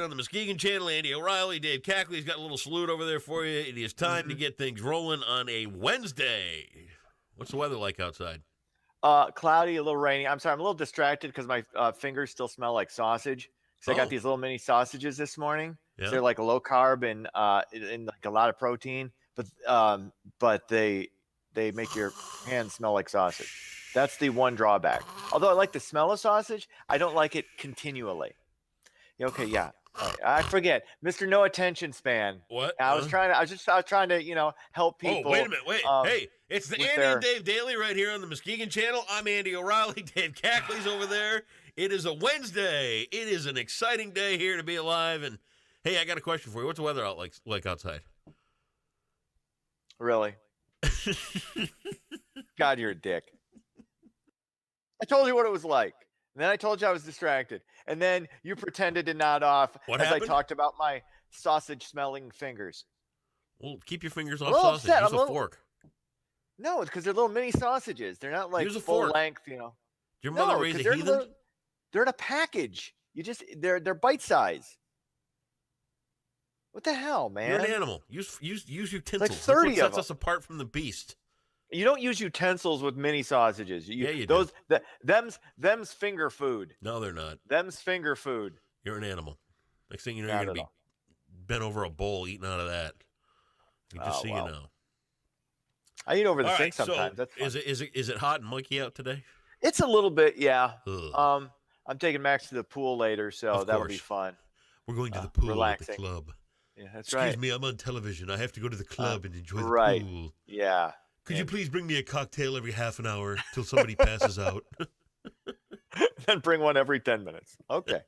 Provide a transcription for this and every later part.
here on the Muskegon channel. Andy O'Reilly, Dave Cackley's got a little salute over there for you. It is time to get things rolling on a Wednesday. What's the weather like outside? Cloudy, a little rainy. I'm sorry, I'm a little distracted because my fingers still smell like sausage. So I got these little mini sausages this morning. Yeah. So they're like low carb and like a lot of protein, but they make your hands smell like sausage. That's the one drawback. Although I like the smell of sausage, I don't like it continually. Okay, yeah. I forget, Mr. No Attention Span. What? I was trying to, help people. Oh, wait a minute. Wait. Hey, it's the Andy and Dave Daily right here on the Muskegon channel. I'm Andy O'Reilly. Dave Cackley's over there. It is a Wednesday. It is an exciting day here to be alive. And hey, I got a question for you. What's the weather out like outside? Really? God, you're a dick. I told you what it was like. And then I told you I was distracted. And then you pretended to nod off I talked about my sausage-smelling fingers. Well, keep your fingers off sausage. Use a fork. No, it's because they're little mini sausages. They're not like full length, Did your mother raise a heathen? They're in a package. They're bite size. What the hell, man? You're an animal. Use utensils. Like 30 That's what sets us apart from the beast. You don't use utensils with mini sausages. You do. Them's finger food. No, they're not. Them's finger food. You're an animal. Next thing you know, you're going to be bent over a bowl eating out of that. Just so you know. I eat over the sink sometimes. So is it hot and muggy out today? It's a little bit, yeah. I'm taking Max to the pool later, so that'll be fun. We're going to the pool at the club. Yeah, that's right. Excuse me, I'm on television. I have to go to the club and enjoy the pool. Yeah. Could you please bring me a cocktail every half an hour till somebody passes out? Then bring one every 10 minutes. Okay.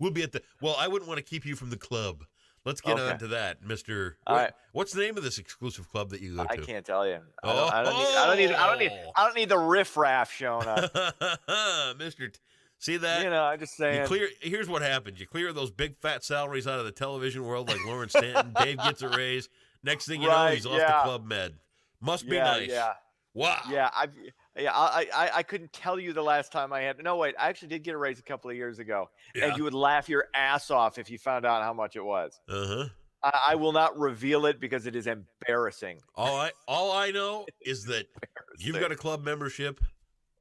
We'll be at I wouldn't want to keep you from the club. Let's get on to that, Mr. What's the name of this exclusive club that you go to? I can't tell you. I don't need the riff-raff showing up. Mr. See that? I'm just saying. Here's what happens. You clear those big fat salaries out of the television world like Lawrence Stanton. Dave gets a raise. Next thing you know, he's off the Club Med. Must be nice. Yeah. Wow. Yeah. I couldn't tell you the last time I had. No, wait. I actually did get a raise a couple of years ago, and you would laugh your ass off if you found out how much it was. I will not reveal it because it is embarrassing. All I know is that you've got a club membership.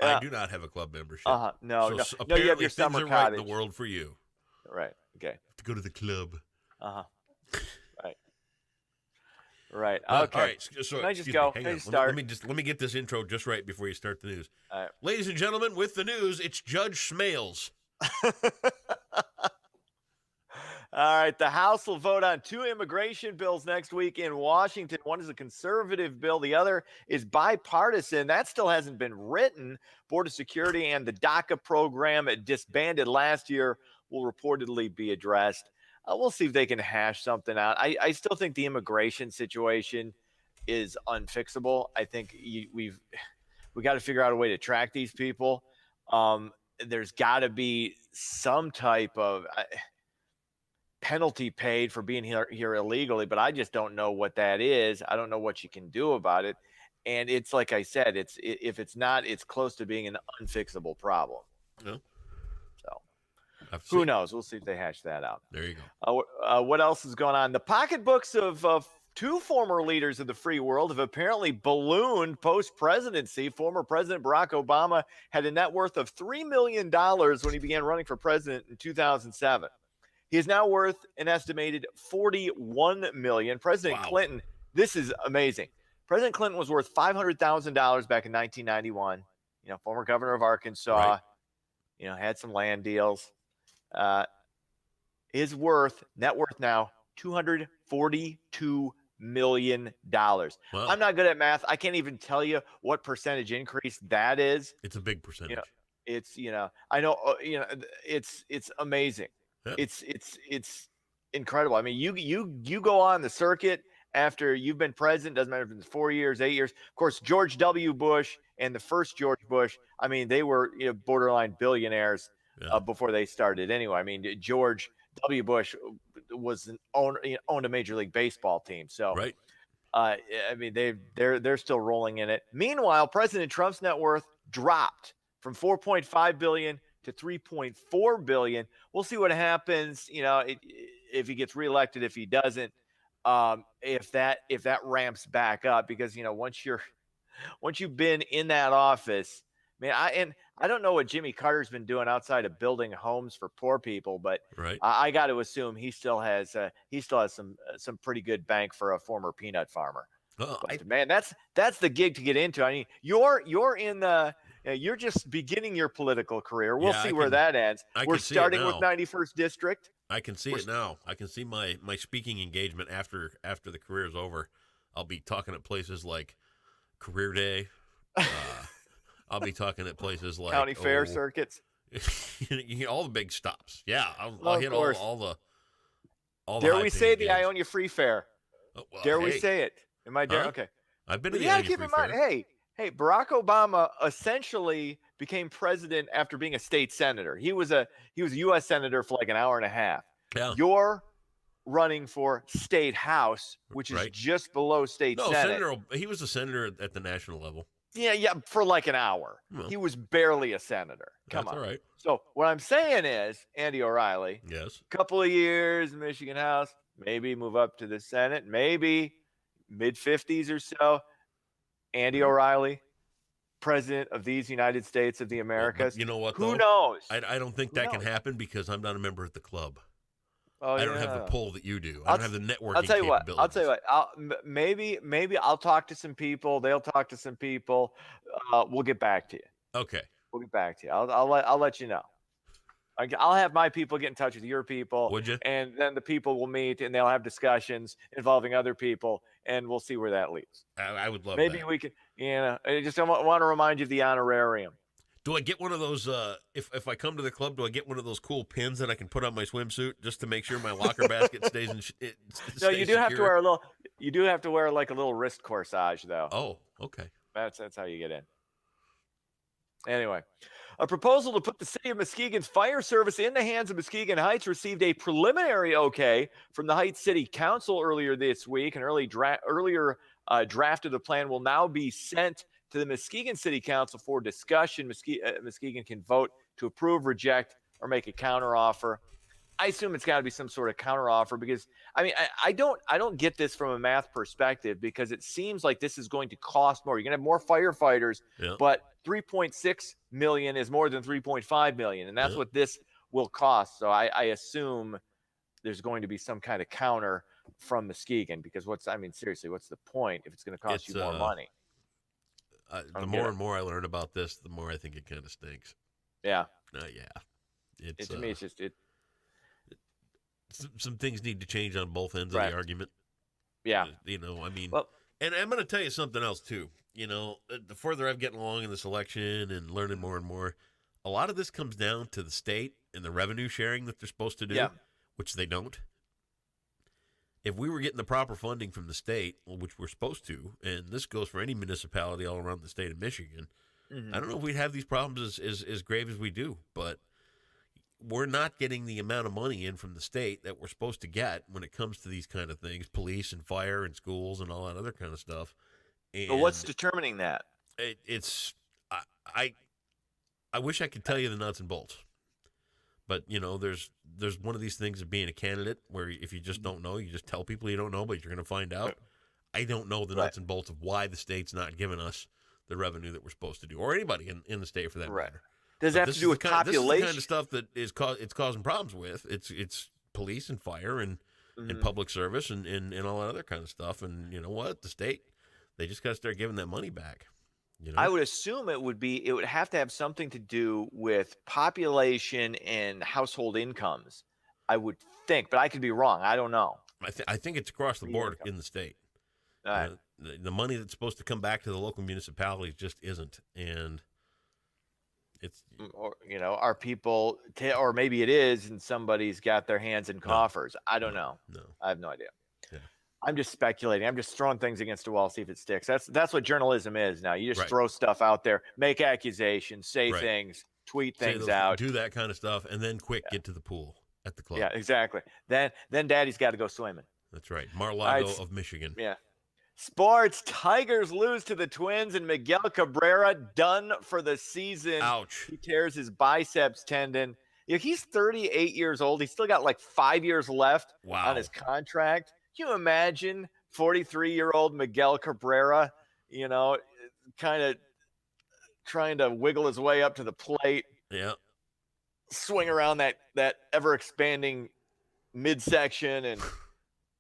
I do not have a club membership. No. Apparently you have your summer things are cottage. right in the world for you. Right. Okay. To go to the club. Right. Okay. All right. So, can I just go? Hang on. Start? Let me get this intro just right before you start the news. All right. Ladies and gentlemen, with the news, it's Judge Smales. All right. The House will vote on 2 immigration bills next week in Washington. One is a conservative bill. The other is bipartisan. That still hasn't been written. Border Security and the DACA program disbanded last year will reportedly be addressed. We'll see if they can hash something out. I still think the immigration situation is unfixable. I think we got to figure out a way to track these people. There's got to be some type of penalty paid for being here illegally, but I just don't know what that is. I don't know what you can do about it. And it's like I said, if it's not, it's close to being an unfixable problem. Yeah. Who knows? We'll see if they hash that out. There you go. What else is going on? The pocketbooks of 2 former leaders of the free world have apparently ballooned post-presidency. Former President Barack Obama had a net worth of $3 million when he began running for president in 2007. He is now worth an estimated $41 million. President Clinton, this is amazing. President Clinton was worth $500,000 back in 1991. Former governor of Arkansas. Right. Had some land deals. His net worth now, $242 million. Wow. I'm not good at math. I can't even tell you what percentage increase that is. It's a big percentage. I know, it's amazing. Yeah. It's incredible. I mean, you go on the circuit after you've been president, doesn't matter if it's 4 years, 8 years. Of course, George W. Bush and the first George Bush, I mean, they were borderline billionaires before they started anyway. I mean, George W. Bush was owned a Major League Baseball team. So, right. I mean, they're still rolling in it. Meanwhile, President Trump's net worth dropped from $4.5 billion to $3.4 billion. We'll see what happens. If he gets reelected, if he doesn't, if that ramps back up, because once you've been in that office, man, I don't know what Jimmy Carter's been doing outside of building homes for poor people, but right. I got to assume he still has some pretty good bank for a former peanut farmer. Well, Man, that's the gig to get into. I mean, you're just beginning your political career. We'll see where that ends. We're starting with 91st District. I can see it now. I can see my speaking engagement after the career is over. I'll be talking at places like Career Day. I'll be talking at places like county fair circuits. All the big stops. Yeah, I'll hit all the. Dare we say the Ionia Free Fair? Well, dare we say it? Am I dare? Huh? Okay. I've been to the Ionia Free keep in mind. Fair. Hey, Barack Obama essentially became president after being a state senator. He was a U.S. senator for like an hour and a half. Yeah. You're running for state house, which is just below state senate. He was a senator at the national level. Yeah, for like an hour. Well, he was barely a senator. Come on. All right. So what I'm saying is, Andy O'Reilly, yes, a couple of years in Michigan House, maybe move up to the Senate, maybe mid-50s or so. Andy O'Reilly, president of these United States of the Americas. But you know what? Who knows? I don't think that can happen because I'm not a member at the club. Oh, I don't have the pull that you do. I don't have the networking capabilities. I'll tell you what. Maybe I'll talk to some people. They'll talk to some people. We'll get back to you. Okay. We'll get back to you. I'll let you know. I'll have my people get in touch with your people. Would you? And then the people will meet and they'll have discussions involving other people, and we'll see where that leads. I would love Maybe that. we can. I just want to remind you of the honorarium. Do I get one of those, if I come to the club, do I get one of those cool pins that I can put on my swimsuit just to make sure my locker basket stays in No, you do have to wear like a little wrist corsage, though. Oh, okay. That's how you get in. Anyway, a proposal to put the city of Muskegon's fire service in the hands of Muskegon Heights received a preliminary okay from the Heights City Council earlier this week. An earlier draft of the plan will now be sent to the Muskegon City Council for discussion. Muskegon can vote to approve, reject, or make a counteroffer. I assume it's got to be some sort of counteroffer because, I mean, I don't get this from a math perspective because it seems like this is going to cost more. You're going to have more firefighters, but $3.6 million is more than $3.5 million, and that's what this will cost. So I assume there's going to be some kind of counter from Muskegon because seriously, what's the point if it's going to cost you more money? The more and more I learn about this, the more I think it kind of stinks. Yeah. Yeah. To me, it's just it. Some things need to change on both ends of the argument. Yeah. And I'm going to tell you something else too. The further I'm getting along in this election and learning more and more, a lot of this comes down to the state and the revenue sharing that they're supposed to do, which they don't. If we were getting the proper funding from the state, which we're supposed to, and this goes for any municipality all around the state of Michigan, I don't know if we'd have these problems as grave as we do, but we're not getting the amount of money in from the state that we're supposed to get when it comes to these kind of things, police and fire and schools and all that other kind of stuff. And but what's determining that? I wish I could tell you the nuts and bolts. But, there's one of these things of being a candidate where if you just don't know, you just tell people you don't know, but you're going to find out. I don't know the nuts and bolts of why the state's not giving us the revenue that we're supposed to do, or anybody in the state for that matter. Does it have to do with population? This is the kind of stuff that it's causing problems with. It's police and fire and public service and all that other kind of stuff. And you know what? The state, they just got to start giving that money back. I would assume it would have to have something to do with population and household incomes. I would think, but I could be wrong. I don't know. I think it's across the board in the state. The money that's supposed to come back to the local municipalities just isn't, and it's are people or maybe it is, and somebody's got their hands in coffers. I don't know. No, I have no idea. Yeah. I'm just speculating. I'm just throwing things against the wall, see if it sticks. That's what journalism is now. You just throw stuff out there, make accusations, say things, tweet things out, do that kind of stuff, and then get to the pool at the club. Yeah, exactly. Then Daddy's got to go swimming. That's right. Mar-a-Lago of Michigan. Yeah. Sports, Tigers lose to the Twins, and Miguel Cabrera done for the season. Ouch. He tears his biceps tendon. He's 38 years old. He's still got like 5 years left on his contract. Can you imagine 43-year-old Miguel Cabrera, kind of trying to wiggle his way up to the plate? Yeah. Swing around that ever-expanding midsection, and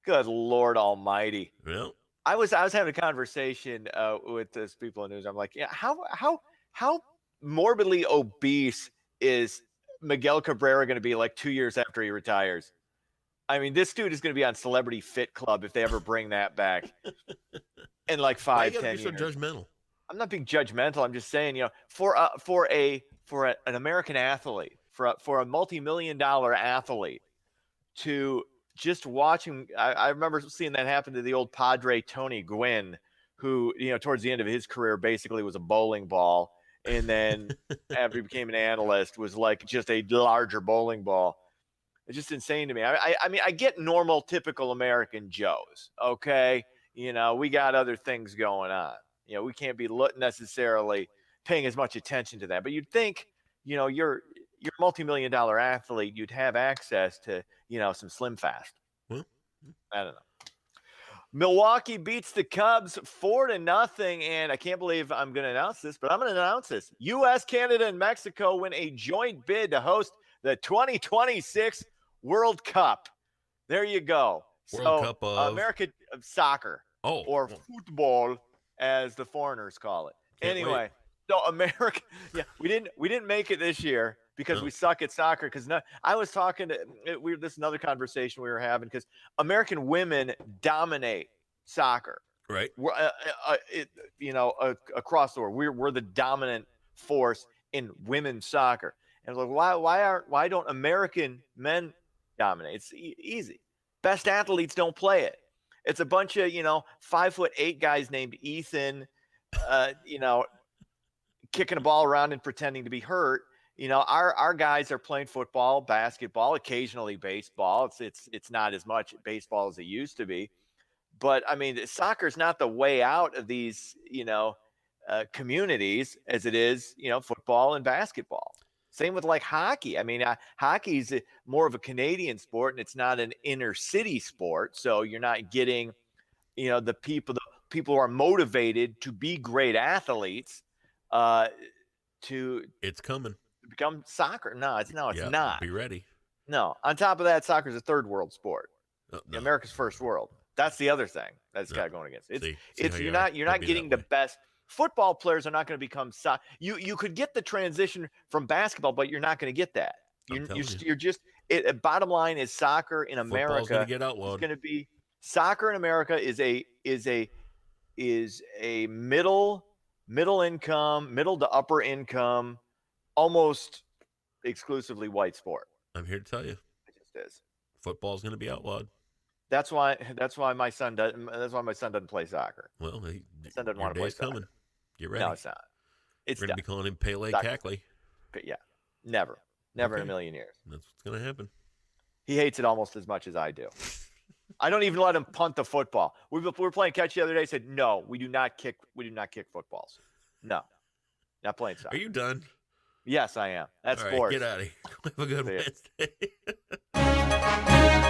good Lord Almighty. Yeah. I was having a conversation with those people in news. I'm like, yeah, how morbidly obese is Miguel Cabrera going to be like 2 years after he retires? I mean, this dude is going to be on Celebrity Fit Club if they ever bring that back in like 5, 10 years. So judgmental? I'm not being judgmental. I'm just saying, for an American athlete, for a multi-million-dollar athlete to just watching, I remember seeing that happen to the old Padre Tony Gwynn, who, towards the end of his career basically was a bowling ball. And then after he became an analyst was like just a larger bowling ball. It's just insane to me. I mean, I get normal, typical American Joes. Okay. We got other things going on. We can't be necessarily paying as much attention to that, but you'd think, you're a multi-million-dollar athlete, you'd have access to, some Slim Fast. I don't know. Milwaukee beats the Cubs 4-0, and I can't believe I'm going to announce this, but I'm going to announce this. U.S., Canada, and Mexico win a joint bid to host the 2026 World Cup. There you go. World Cup of American soccer, or football, as the foreigners call it. Anyway, so America, we didn't make it this year because we suck at soccer. Because I was talking to this is another conversation we were having, because American women dominate soccer. Right. We're, across the world, we're the dominant force in women's soccer. And like, why don't American men dominate? It's easy. Best athletes don't play it. It's a bunch of 5'8" guys named Ethan, kicking a ball around and pretending to be hurt. Our guys are playing football, basketball, occasionally baseball. It's not as much baseball as it used to be, but I mean, soccer is not the way out of these communities as it is football and basketball. Same with like hockey. I mean, hockey is more of a Canadian sport, and it's not an inner city sport. So you're not getting, the people who are motivated to be great athletes. It's coming. Become soccer. No, it's not. Be ready. No. On top of that, soccer is a third world sport. No. America's first world. That's the other thing that's got going against it. You're not getting the best. Football players are not going to become you could get the transition from basketball, but you're not going to get that. You're just bottom line is soccer in America. Football's going to get outlawed. It's going to be soccer in America is a middle income, middle to upper income, almost exclusively white sport. I'm here to tell you, it just is. Football's going to be outlawed. That's why my son doesn't play soccer. Well, my son doesn't want to play soccer. Coming. Get ready. No, it's not. We're going to be calling him Pele Cackley. But yeah, never in a million years. That's what's going to happen. He hates it almost as much as I do. I don't even let him punt the football. We were playing catch the other day. He said, "No, we do not kick footballs. No, not playing soccer." Are you done? Yes, I am. That's all sports. Right, get out of here. Have a good Wednesday.